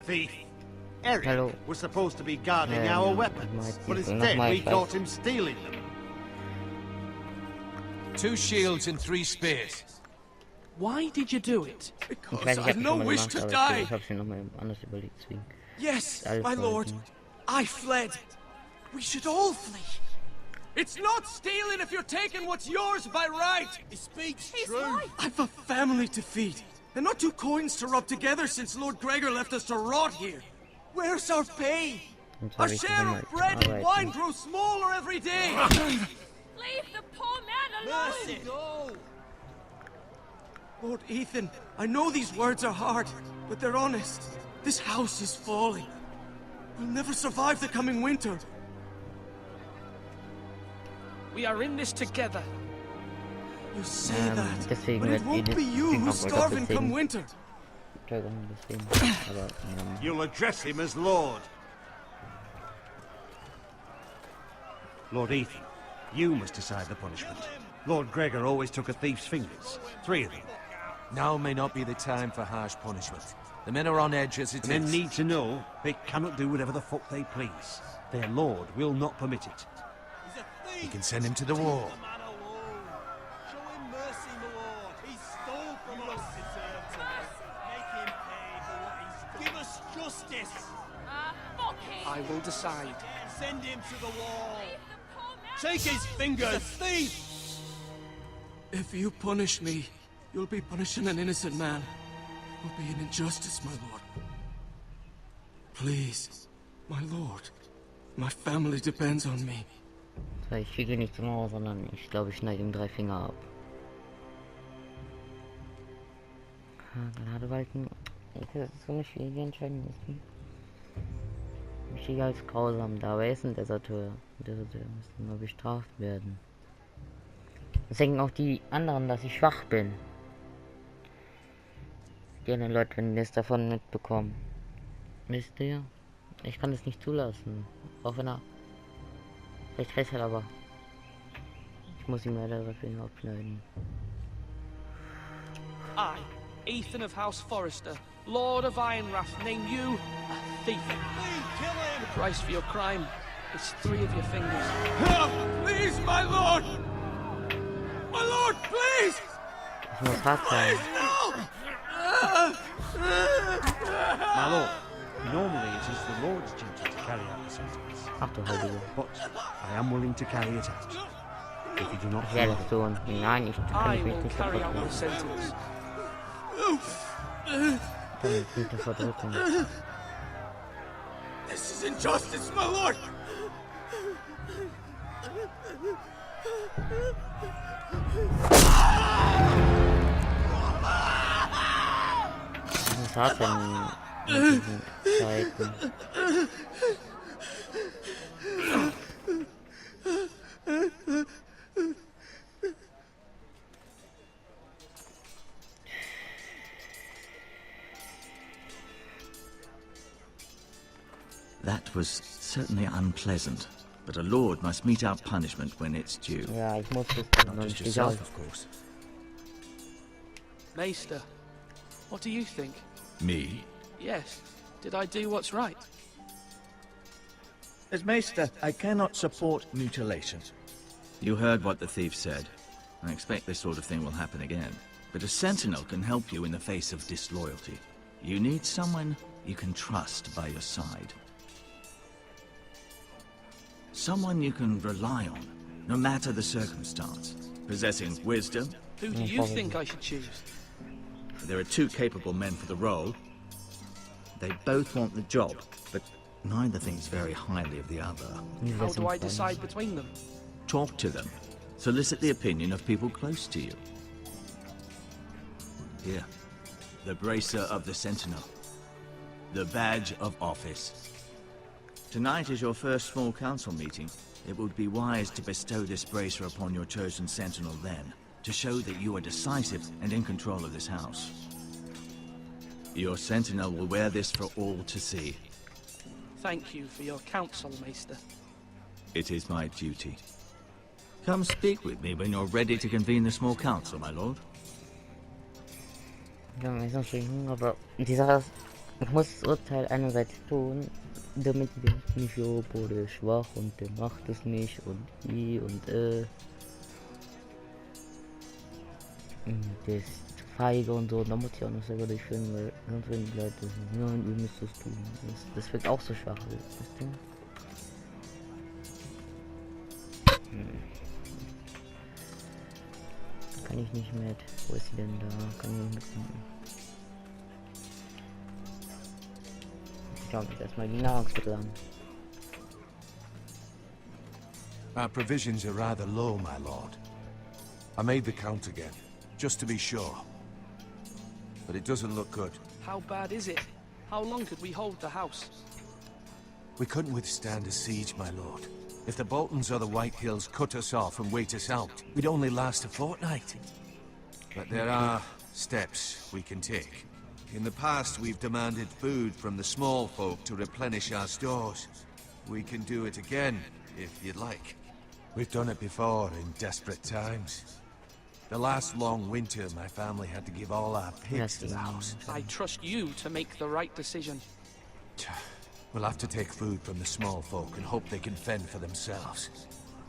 Thief. Eric Hello. was supposed to be guarding our weapons, but instead we caught him stealing them. 2 shields and 3 spears. Why did you do it? Because I had no wish to die. Yes, my lord. I fled. We should all flee. It's not stealing if you're taking what's yours by right. He speaks true. I've a family to feed, and not 2 coins to rub together since Lord Gregor left us to rot here. Where's our pay? Our share of bread and wine grows smaller every day. Leave the poor man alone! Mercy, no! Lord Ethan, I know these words are hard, but they're honest. This house is falling. We'll never survive the coming winter. We are in this together. You say that, but it won't be you who's starving come winter. You'll address him as Lord. Lord Ethan, you must decide the punishment. Lord Gregor always took a thief's fingers. 3 of them. Now may not be the time for harsh punishment. The men are on edge as it is. Men need to know they cannot do whatever the fuck they please. Their lord will not permit it. You can send him to the wall. Show him mercy, my lord. He stole from us. Make him pay for what he's done. Give us justice. Fuck him! I will decide. Send him to the wall. Leave the poor man Take his fingers. He's a thief. If you punish me, you'll be punishing an innocent man. It will be an injustice, my lord. Please, my lord. My family depends on me. So, ich fliege nicht zum Mauer, sondern ich glaube, ich schneide ihm 3 Finger ab. Ladebalken. Das ist so eine schwierige Entscheidung. Wichtiger als grausam. Da er ist ein Deserteur. Deserteur müssen nur bestraft werden. Das denken auch die anderen, dass ich schwach bin. Die anderen Leute, wenn die es davon mitbekommen. Wisst ihr? Ich kann es nicht zulassen. Auch wenn er... Vielleicht recht hat, aber... Ich muss ihm leider dafür abschneiden. I, Ethan of House Forrester, Lord of Ironwrath, name you a thief. Kill him. The price for your crime is 3 of your fingers. Please, my lord! My lord, please! Das muss hart sein. My lord, normally it is the lord's duty to carry out the sentence. Ach du Heilige. But I am willing to carry it out. If you do not Ich werde es tun. Nein, ich kann I mich will nicht carry out verdrücken. the sentence. Ich kann mich nicht verdrücken. This is injustice, my lord! Das muss hart sein in diesen Zeiten. That was certainly unpleasant, but a lord must mete out punishment when it's due. Ja, ich muss es tun, Not sonst just stehe ich auf. yourself, of course. Maester, what do you think? Me? Yes, did I do what's right? As Maester, I cannot support mutilation. You heard what the thief said. I expect this sort of thing will happen again. But a sentinel can help you in the face of disloyalty. You need someone you can trust by your side. Someone you can rely on, no matter the circumstance. Possessing wisdom. Who do you think I should choose? There are 2 capable men for the role. They both want the job, but neither thinks very highly of the other. How do I decide between them? Talk to them. Solicit the opinion of people close to you. Here, the bracer of the Sentinel. The badge of office. Tonight is your first small council meeting. It would be wise to bestow this bracer upon your chosen Sentinel then, to show that you are decisive and in control of this house. Your Sentinel will wear this for all to see. Thank you for your counsel, Maester. It is my duty. Come speak with me when you're ready to convene the small council, my lord. Ja, mir ist noch so Hunger, aber die Sache ist, Ich muss das Urteil einerseits tun, damit wir nicht so, boah, der ist schwach und der macht es nicht und i und der ist feige und so, da muss ich auch noch selber durchführen, weil sonst werden die Leute, nein, ihr müsst es tun. Das wird auch so schwach, weißt du? Kann ich nicht mit. Wo ist sie denn da? Kann ich nicht mitnehmen. Ich schaue mich erstmal die Nahrungsmittel an. Our provisions are rather low, my lord. I made the count again, just to be sure. But it doesn't look good. How bad is it? How long could we hold the house? We couldn't withstand a siege, my lord. If the Boltons or the White Hills cut us off and wait us out, we'd only last a fortnight. But there are steps we can take. In the past, we've demanded food from the small folk to replenish our stores. We can do it again, if you'd like. We've done it before in desperate times. The last long winter, my family had to give all our pigs to the house. I trust you to make the right decision. We'll have to take food from the small folk and hope they can fend for themselves.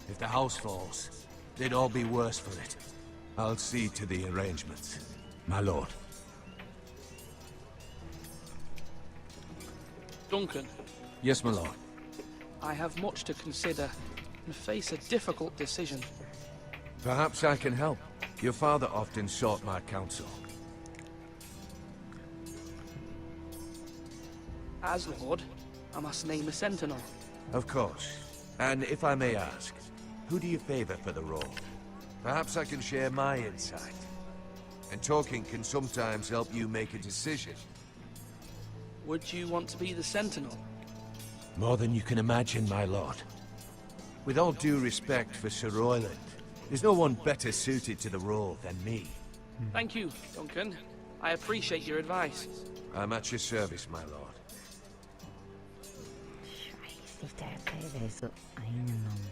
If the house falls, they'd all be worse for it. I'll see to the arrangements, my lord. Duncan. Yes, my lord. I have much to consider and face a difficult decision. Perhaps I can help. Your father often sought my counsel. As Lord, I must name a sentinel. Of course. And if I may ask, who do you favor for the role? Perhaps I can share my insight. And talking can sometimes help you make a decision. Would you want to be the sentinel? More than you can imagine, my lord. With all due respect for Sir Royland, there's no one better suited to the role than me. Thank you, Duncan. I appreciate your advice. I'm at your service, my lord. Scheiße, der ist so eingenommen.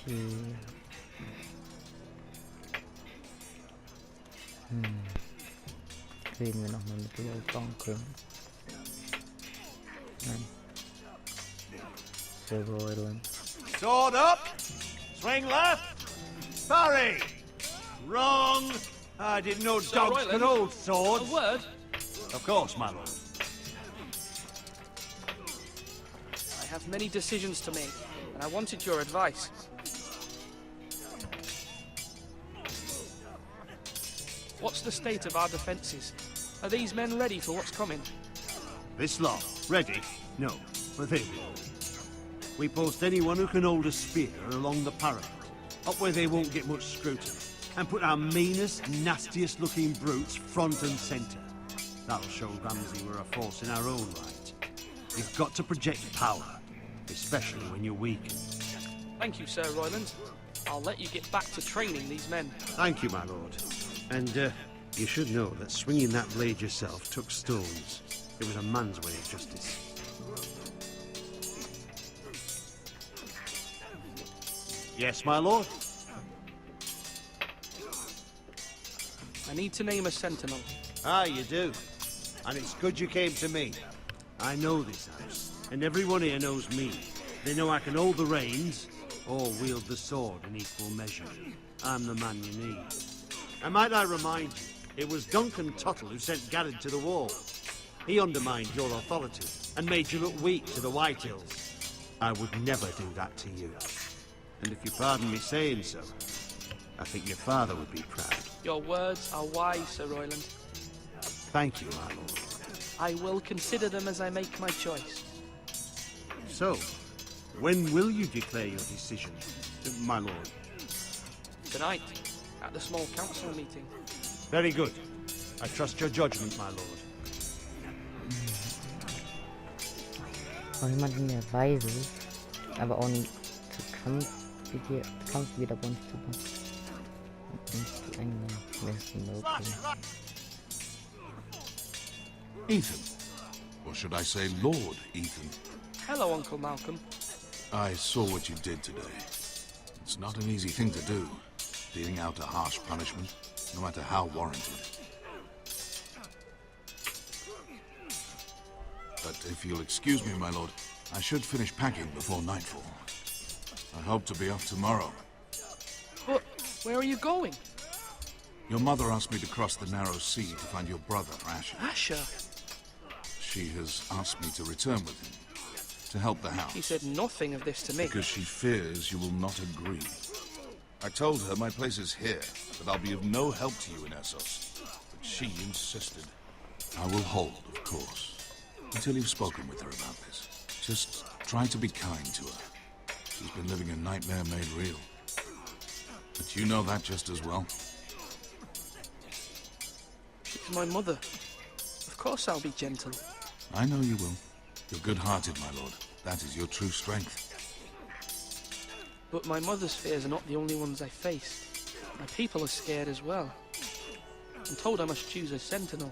Okay. Reden wir nochmal mit der Bank. Nein. Sehr Royland. Sword up! Swing left! Parry! Wrong! I didn't know Sir dogs Royland, could hold A swords. word? Of course, my lord. I have many decisions to make, and I wanted your advice. What's the state of our defences? Are these men ready for what's coming? This lot, ready? No, but they will. We post anyone who can hold a spear along the parapet, up where they won't get much scrutiny, and put our meanest, nastiest looking brutes front and centre. That'll show Ramsay we're a force in our own right. You've got to project power, especially when you're weak. Thank you, Sir Royland. I'll let you get back to training these men. Thank you, my lord. And, you should know that swinging that blade yourself took stones. It was a man's way of justice. Yes, my lord? I need to name a sentinel. Ah, you do. And it's good you came to me. I know this house, and everyone here knows me. They know I can hold the reins, or wield the sword in equal measure. I'm the man you need. And might I remind you, it was Duncan Tuttle who sent Garrett to the wall. He undermined your authority, and made you look weak to the White Hills. I would never do that to you. And if you pardon me saying so, I think your father would be proud. Your words are wise, Sir Royland. Thank you, my lord. I will consider them as I make my choice. So, when will you declare your decision, my lord? Tonight, at the small council meeting. Very good. I trust your judgment, my lord. Auch jemanden, der weise ist, aber auch nicht zu Kampf wieder bei uns zu kommen. Nicht zu eng, besten okay. Ethan. Or should I say Lord Ethan? Hello, Uncle Malcolm. I saw what you did today. It's not an easy thing to do, dealing out a harsh punishment. no matter how warranted. But if you'll excuse me, my lord, I should finish packing before nightfall. I hope to be off tomorrow. But where are you going? Your mother asked me to cross the narrow sea to find your brother, Asher. Asher? She has asked me to return with him, to help the house. He said nothing of this to me. Because she fears you will not agree. I told her my place is here, that I'll be of no help to you in Essos. But she insisted. I will hold, of course, until you've spoken with her about this. Just try to be kind to her. She's been living a nightmare made real. But you know that just as well. She's my mother. Of course I'll be gentle. I know you will. You're good-hearted, my lord. That is your true strength. But my mother's fears are not the only ones I face. My people are scared as well. I'm told I must choose a sentinel.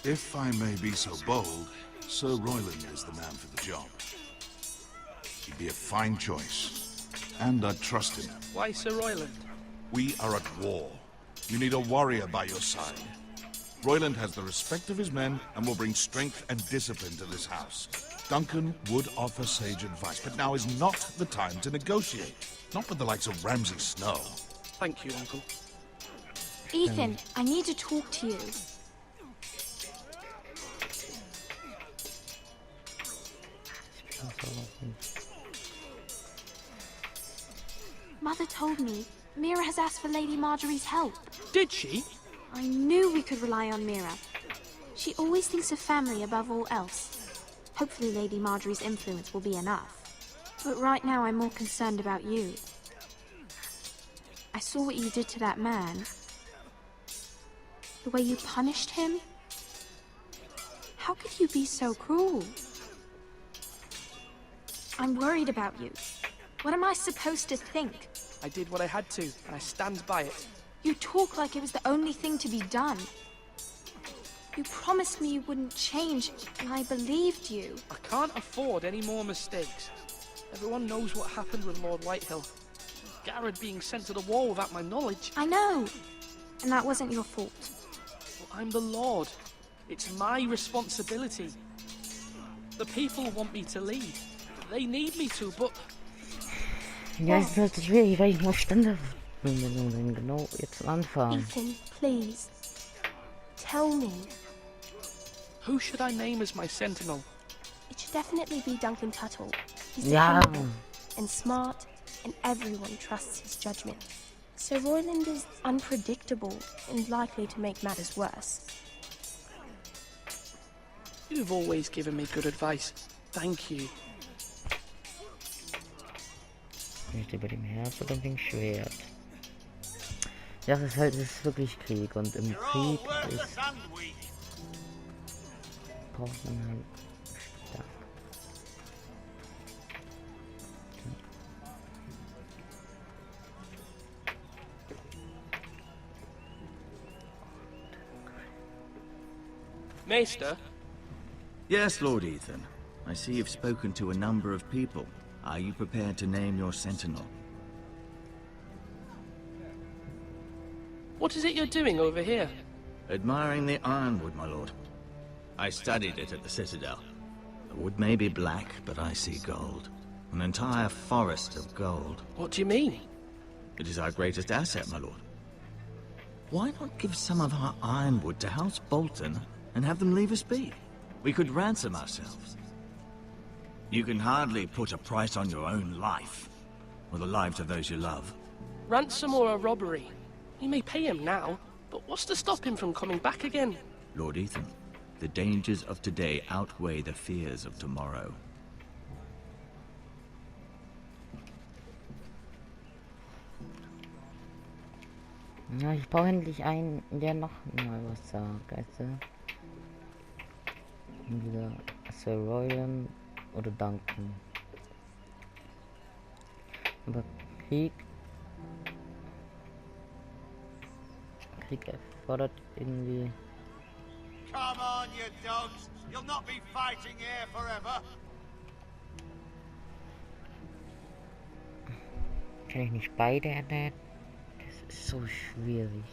If I may be so bold, Sir Royland is the man for the job. He'd be a fine choice, and I'd trust him. Why Sir Royland? We are at war. You need a warrior by your side. Royland has the respect of his men and will bring strength and discipline to this house. Duncan would offer sage advice, but now is not the time to negotiate. Not with the likes of Ramsay Snow. Thank you, Uncle. Ethan, I need to talk to you. Mother told me Mira has asked for Lady Marjorie's help. Did she? I knew we could rely on Mira. She always thinks of family above all else. Hopefully Lady Marjorie's influence will be enough. But right now I'm more concerned about you. I saw what you did to that man. The way you punished him. How could you be so cruel? I'm worried about you. What am I supposed to think? I did what I had to, and I stand by it. You talk like it was the only thing to be done. You promised me you wouldn't change, and I believed you. I can't afford any more mistakes. Everyone knows what happened with Lord Whitehill. Garrett being sent to the war without my knowledge. I know. And that wasn't your fault. Well, I'm the Lord. It's my responsibility. The people want me to lead. They need me to, but... Ja, es ist halt schwierig, weil ich muss Standardbindungen genau jetzt anfangen. Ethan, please. Tell me. Who should I name as my sentinel? It should definitely be Duncan Tuttle. He's Ja. dependable and smart, and everyone trusts his judgment. Sir Royland is unpredictable and likely to make matters worse. You've always given me good advice. Thank you. Nicht über dem Herz oder dem Schwert. Ja, es ist halt, es ist wirklich Krieg und im Krieg ist, braucht man halt stark. Maester? Yes, Lord Ethan. I see you've spoken to a number of people. Are you prepared to name your sentinel? What is it you're doing over here? Admiring the ironwood, my lord. I studied it at the Citadel. The wood may be black, but I see gold. An entire forest of gold. What do you mean? It is our greatest asset, my lord. Why not give some of our ironwood to House Bolton and have them leave us be? We could ransom ourselves. You can hardly put a price on your own life, or the lives of those you love. Ransom or a robbery? You may pay him now, but what's to stop him from coming back again? Lord Ethan, the dangers of today outweigh the fears of tomorrow. Ja, ich brauche endlich einen, der noch mal was sagt, weißt du? Entweder Sir Royland oder Duncan. Aber Krieg erfordert irgendwie... Come on, you dogs! You'll not be fighting here forever! Kann ich nicht beide ernennen? so schwierig.